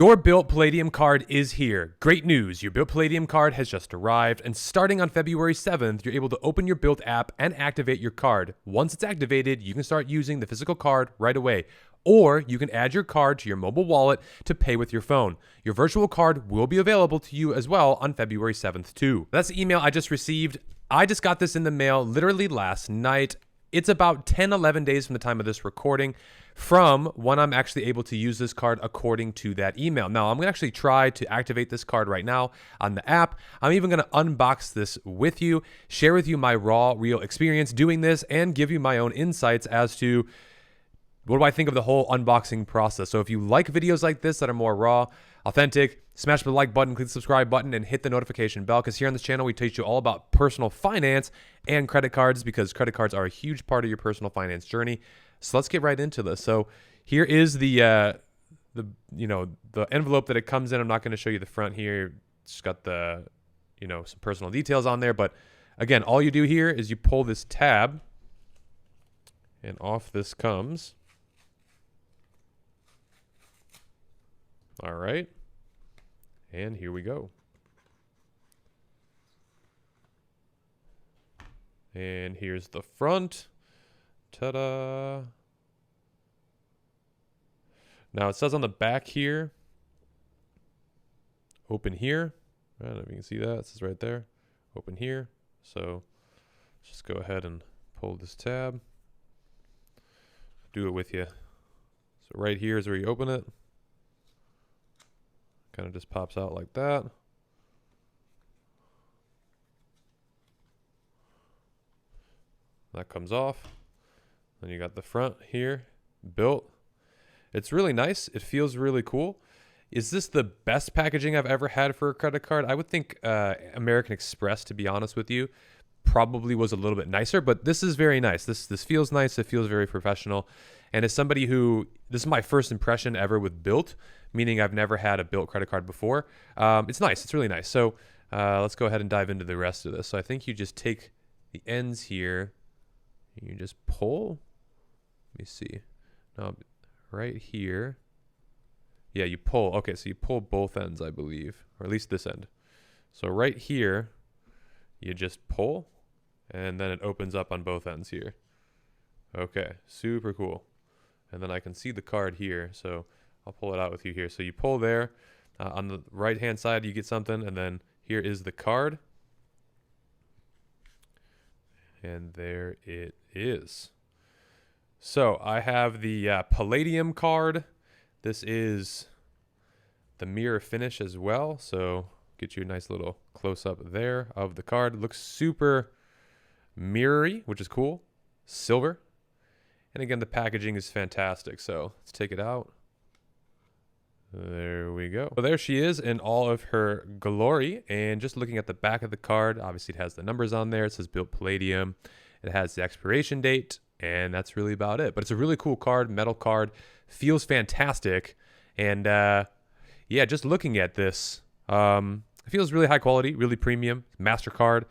Your Bilt Palladium card is here. Great news, your Bilt Palladium card has just arrived, and starting on February 7th, you're able to open your Bilt app and activate your card. Once it's activated, you can start using the physical card right away. Or you can add your card to your mobile wallet to pay with your phone. Your virtual card will be available to you as well on February 7th too. That's the email I just received. I just got this in the mail literally last night. It's about 10-11 days from the time of this recording from when I'm actually able to use this card according to that email. Now, I'm going to actually try to activate this card right now on the app. I'm even going to unbox this with you, share with you my raw, real experience doing this, and give you my own insights as to what do I think of the whole unboxing process. So if you like videos like this that are more raw, authentic, smash the like button, click the subscribe button, and hit the notification bell, because here on this channel we teach you all about personal finance and credit cards, because credit cards are a huge part of your personal finance journey. So let's get right into this. So here is the envelope that it comes in. I'm not going to show you the front here. It's got the some personal details on there, but again, all you do here is you pull this tab and off this comes. All right. And here we go. And here's the front. Ta-da. Now it says on the back here, open here. I don't know if you can see that. It says right there, open here. So let's just go ahead and pull this tab. Do it with you. So right here is where you open it. Kind of just pops out like that. That comes off. Then you got the front here, Bilt. It's really nice. It feels really cool. Is this the best packaging I've ever had for a credit card? I would think American Express, to be honest with you, probably was a little bit nicer, but this is very nice. This feels nice. It feels very professional. And as somebody who, this is my first impression ever with Bilt, meaning I've never had a Bilt credit card before. It's nice. It's really nice. So let's go ahead and dive into the rest of this. So I think you just take the ends here and you just pull. Let me see. Now, right here. Yeah, you pull. Okay, so you pull both ends, I believe, or at least this end. So right here, you just pull, and then it opens up on both ends here. Okay, super cool. And then I can see the card here, so I'll pull it out with you here. So you pull there. On the right-hand side, you get something, and then here is the card. And there it is. So I have the Palladium card. This is the mirror finish as well. So get you a nice little close-up there of the card. It looks super mirrory, which is cool. Silver. And again, the packaging is fantastic. So let's take it out. There we go. So there she is in all of her glory. And just looking at the back of the card, obviously it has the numbers on there. It says Bilt Palladium. It has the expiration date. And that's really about it. But it's a really cool card, metal card. Feels fantastic. And yeah, just looking at this, it feels really high quality, really premium. MasterCard.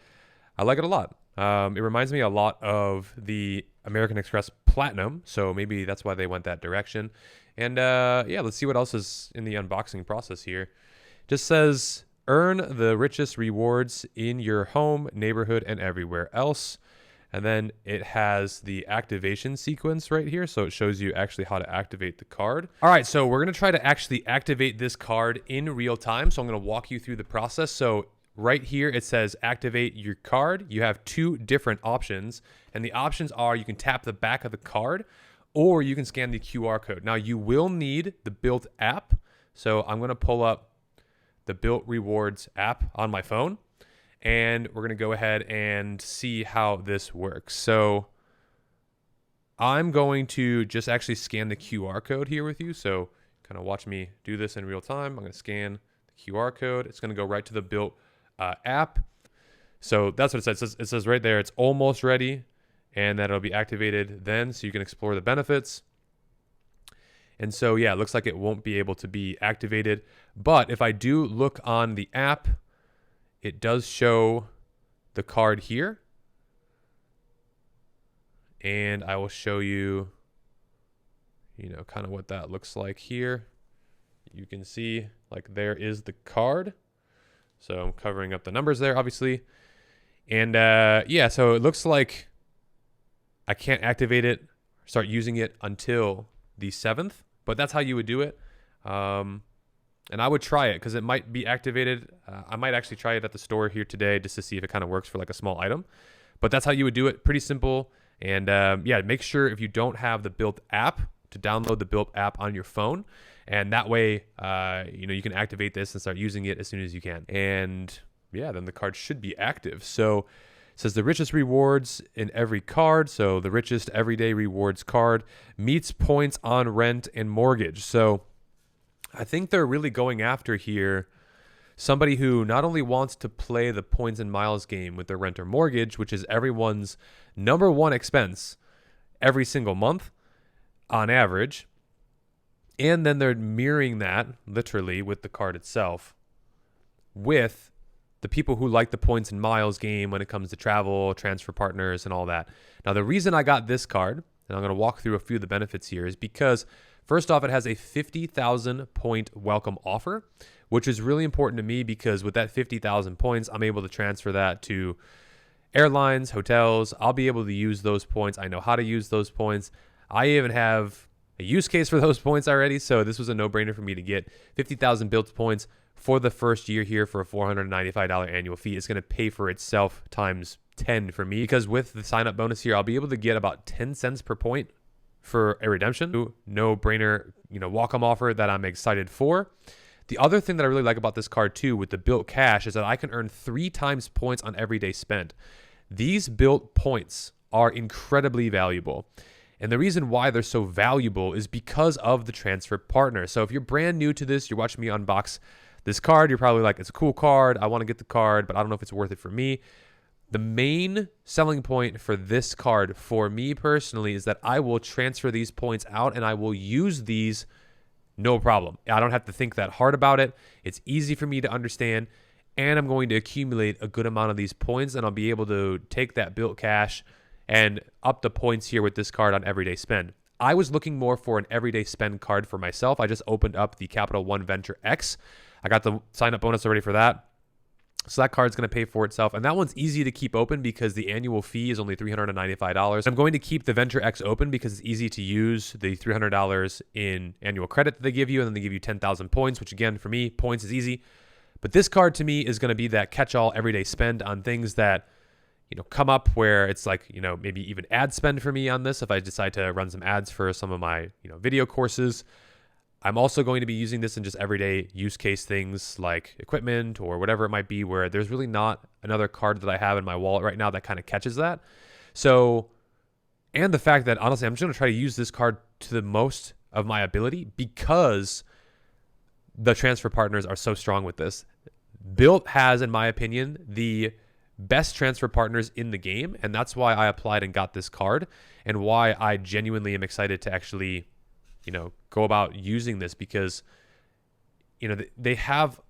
I like it a lot. It reminds me a lot of the American Express Platinum. So maybe that's why they went that direction. And yeah, let's see what else is in the unboxing process here. Just says, earn the richest rewards in your home, neighborhood, and everywhere else. And then it has the activation sequence right here. So it shows you actually how to activate the card. All right, so we're going to try to actually activate this card in real time. So I'm going to walk you through the process. So right here, it says activate your card. You have two different options. And the options are you can tap the back of the card or you can scan the QR code. Now, you will need the Bilt app. So I'm going to pull up the Bilt Rewards app on my phone. And we're going to go ahead and see how this works. So I'm going to just actually scan the QR code here with you. So kind of watch me do this in real time. I'm going to scan the QR code. It's going to go right to the Bilt app. So that's what it says. It says right there, it's almost ready, and that it'll be activated then so you can explore the benefits. And so, yeah, it looks like it won't be able to be activated. But if I do look on the app, it does show the card here. And I will show you, kind of what that looks like here. you can see like there is the card. So I'm covering up the numbers there, obviously. And yeah, so it looks like I can't activate it, start using it until the 7th, but that's how you would do it. And I would try it because it might be activated. I might actually try it at the store here today just to see if it kind of works for like a small item. But that's how you would do it. Pretty simple. And yeah, make sure if you don't have the Bilt app to download the Bilt app on your phone. And that way, you can activate this and start using it as soon as you can. And yeah, then the card should be active. So it says the richest rewards in every card. So the richest everyday rewards card meets points on rent and mortgage. So I think they're really going after here somebody who not only wants to play the points and miles game with their rent or mortgage, which is everyone's number one expense every single month on average, and then they're mirroring that literally with the card itself with the people who like the points and miles game when it comes to travel, transfer partners, and all that. Now, the reason I got this card, and I'm going to walk through a few of the benefits here, is because first off, it has a 50,000 point welcome offer, which is really important to me because with that 50,000 points, I'm able to transfer that to airlines, hotels. I'll be able to use those points. I know how to use those points. I even have a use case for those points already, so this was a no-brainer for me to get 50,000 Bilt points for the first year here for a $495 annual fee. It's going to pay for itself times 10 for me because with the sign-up bonus here, I'll be able to get about 10 cents per point for a redemption. No-brainer, welcome offer that I'm excited for. The other thing that I really like about this card too with the Bilt Cash is that I can earn 3 times points on everyday spend. These Bilt points are incredibly valuable. And the reason why they're so valuable is because of the transfer partner. So if you're brand new to this, you're watching me unbox this card, you're probably like, it's a cool card, I want to get the card, but I don't know if it's worth it for me. The main selling point for this card for me personally is that I will transfer these points out and I will use these no problem. I don't have to think that hard about it. It's easy for me to understand, and I'm going to accumulate a good amount of these points, and I'll be able to take that Bilt Cash and up the points here with this card on everyday spend. I was looking more for an everyday spend card for myself. I just opened up the Capital One Venture X. I got the sign-up bonus already for that. So that card's going to pay for itself. And that one's easy to keep open because the annual fee is only $395. I'm going to keep the Venture X open because it's easy to use the $300 in annual credit that they give you. And then they give you 10,000 points, which again, for me, points is easy. But this card to me is going to be that catch-all everyday spend on things that, come up where it's like, maybe even ad spend for me on this. If I decide to run some ads for some of my, video courses. I'm also going to be using this in just everyday use case things like equipment or whatever it might be where there's really not another card that I have in my wallet right now that kind of catches that. So, and the fact that honestly, I'm just going to try to use this card to the most of my ability because the transfer partners are so strong with this. Bilt has, in my opinion, the best transfer partners in the game. And that's why I applied and got this card and why I genuinely am excited to actually go about using this because, they have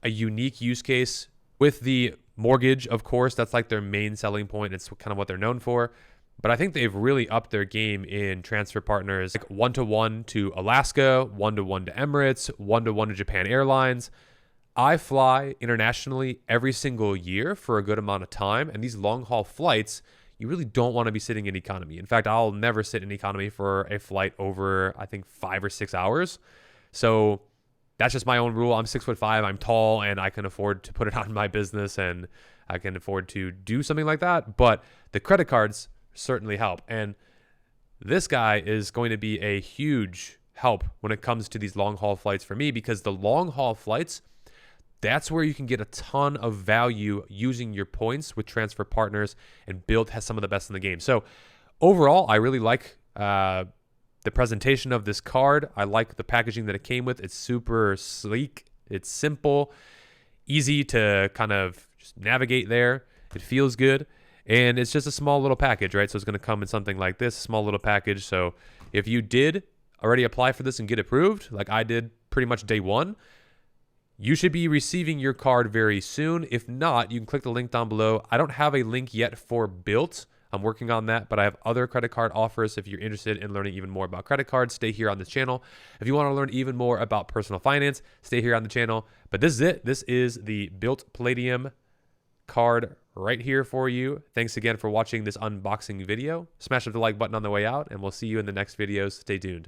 a unique use case with the mortgage, of course. That's like their main selling point. It's kind of what they're known for. But I think they've really upped their game in transfer partners, like 1-to-1 to Alaska, 1-to-1 to Emirates, 1-to-1 to Japan Airlines. I fly internationally every single year for a good amount of time. And these long haul flights, you really don't want to be sitting in economy. In fact, I'll never sit in economy for a flight over, I think, 5 or 6 hours. So that's just my own rule. I'm 6'5", I'm tall, and I can afford to put it on my business, and I can afford to do something like that. But the credit cards certainly help. And this guy is going to be a huge help when it comes to these long haul flights for me because the long haul flights, that's where you can get a ton of value using your points with transfer partners, and Bilt has some of the best in the game. So overall, I really like the presentation of this card. I like the packaging that it came with. It's super sleek. It's simple, easy to kind of just navigate there. It feels good. And it's just a small little package, right? So it's going to come in something like this, small little package. So if you did already apply for this and get approved, like I did pretty much day one, you should be receiving your card very soon. If not, you can click the link down below. I don't have a link yet for Bilt. I'm working on that, but I have other credit card offers. If you're interested in learning even more about credit cards, stay here on this channel. If you want to learn even more about personal finance, stay here on the channel. But this is it. This is the Bilt Palladium card right here for you. Thanks again for watching this unboxing video. Smash up the like button on the way out, and we'll see you in the next videos. Stay tuned.